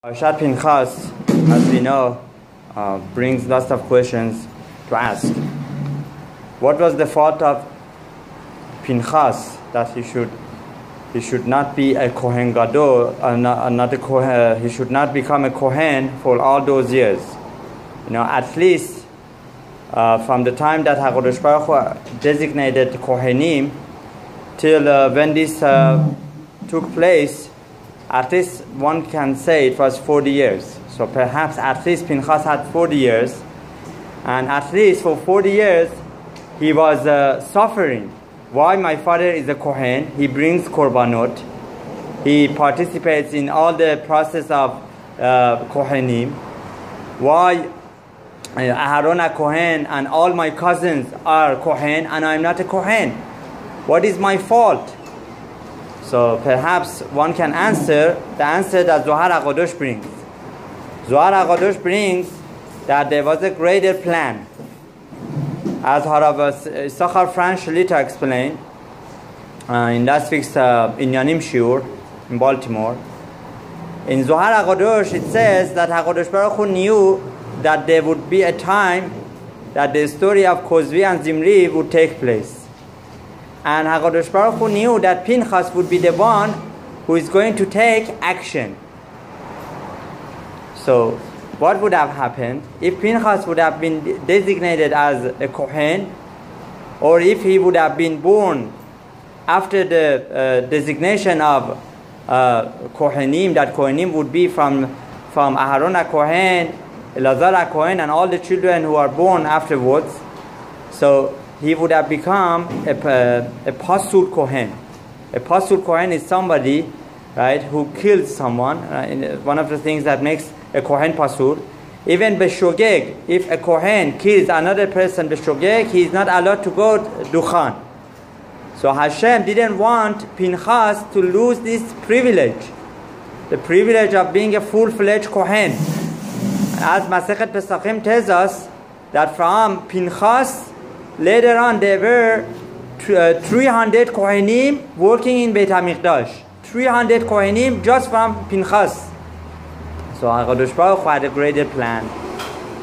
Parashat Pinchas, as we know, brings lots of questions to ask. What was the fault of Pinchas that he should not be a Kohen Gadol, not a Kohen, he should not become a Kohen for all those years? At least from the time that Hakadosh Baruch Hu designated Kohenim till when this took place, at least one can say it was 40 years. So perhaps at least Pinchas had 40 years. And at least for 40 years, he was suffering. Why? My father is a Kohen. He brings korbanot. He participates in all the process of Kohenim. Why? Aharon a Kohen and all my cousins are Kohen and I'm not a Kohen. What is my fault? So perhaps one can answer the answer that Zohar Hakadosh brings. Zohar Hakadosh brings that there was a greater plan. As Harav Yissachar Frand explained in last week's Inyanim Shiur in Baltimore. In Zohar Hakadosh it says that Hakadosh Baruch Hu knew that there would be a time that the story of Kozvi and Zimri would take place. And Hakadosh Baruch Hu knew that Pinchas would be the one who is going to take action. So, what would have happened if Pinchas would have been designated as a Kohen, or if he would have been born after the designation of Kohenim, that Kohenim would be from Aharon a Kohen, Elazar a Kohen, and all the children who are born afterwards. So, he would have become a pasul Kohen. A pasul Kohen is somebody, right, who kills someone. One of the things that makes a Kohen pasul. Even b'shogeg, if a Kohen kills another person b'shogeg, he is not allowed to go duchan. So Hashem didn't want Pinchas to lose this privilege, the privilege of being a full-fledged Kohen. As Masechet Pesachim tells us that from Pinchas, later on, there were 300 Kohenim working in Beit HaMikdash. 300 Kohenim just from Pinchas. So HaKadosh Baruch Hu had a greater plan.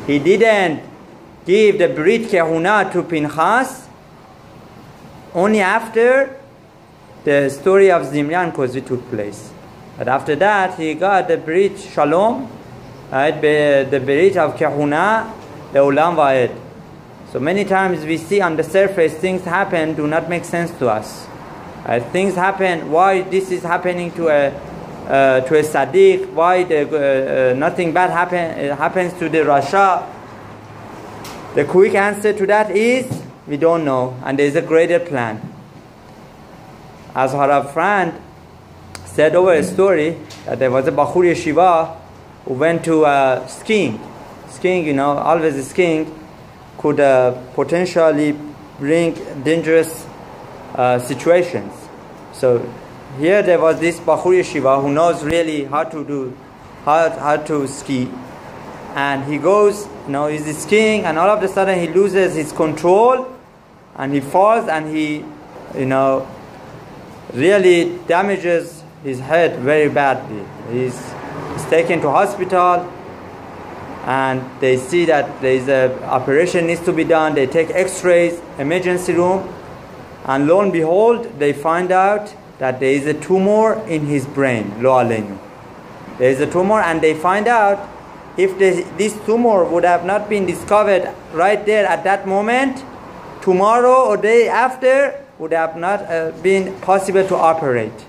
He didn't give the Brit Kehuna to Pinchas only after the story of Zimri and Kozvi took place. But after that, he got the Brit Shalom, right, the Brit of Kehuna, the Olam Va'ed. So many times we see on the surface things happen do not make sense to us. Things happen. Why this is happening to a Sadiq? Why nothing bad happens to the Rasha? The quick answer to that is we don't know, and there is a greater plan. As Harav Frand said over a story that there was a Bachur Yeshiva who went to skiing. Skiing, always skiing could potentially bring dangerous situations. So here there was this Bachur Yeshiva who knows really how to ski, and he goes, he's skiing, and all of a sudden he loses his control, and he falls, and he, really damages his head very badly. He's taken to hospital. And they see that there is an operation needs to be done. They take x-rays, emergency room, and lo and behold, they find out that there is a tumor in his brain, lo aleinu. There is a tumor, and they find out if this tumor would have not been discovered right there at that moment, tomorrow or day after would have not been possible to operate.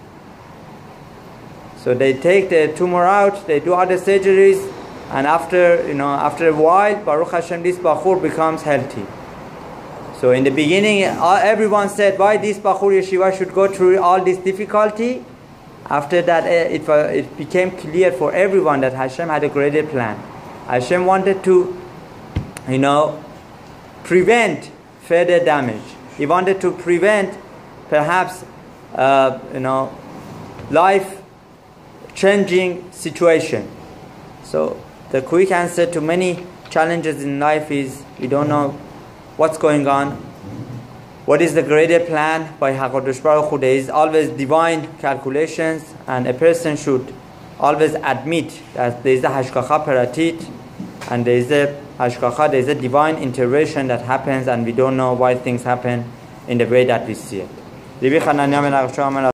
So they take the tumor out, they do other surgeries, and after a while, Baruch Hashem, this Bachur becomes healthy. So in the beginning, everyone said, why this Bachur Yeshiva should go through all this difficulty? After that, it became clear for everyone that Hashem had a greater plan. Hashem wanted to, prevent further damage. He wanted to prevent, perhaps, life-changing situation. So the quick answer to many challenges in life is we don't know what's going on. What is the greater plan by HaKadosh Baruch Hu? There is always divine calculations, and a person should always admit that there is a hashgacha pratit, and there is a hashgacha, there is a divine intervention that happens, and we don't know why things happen in the way that we see it.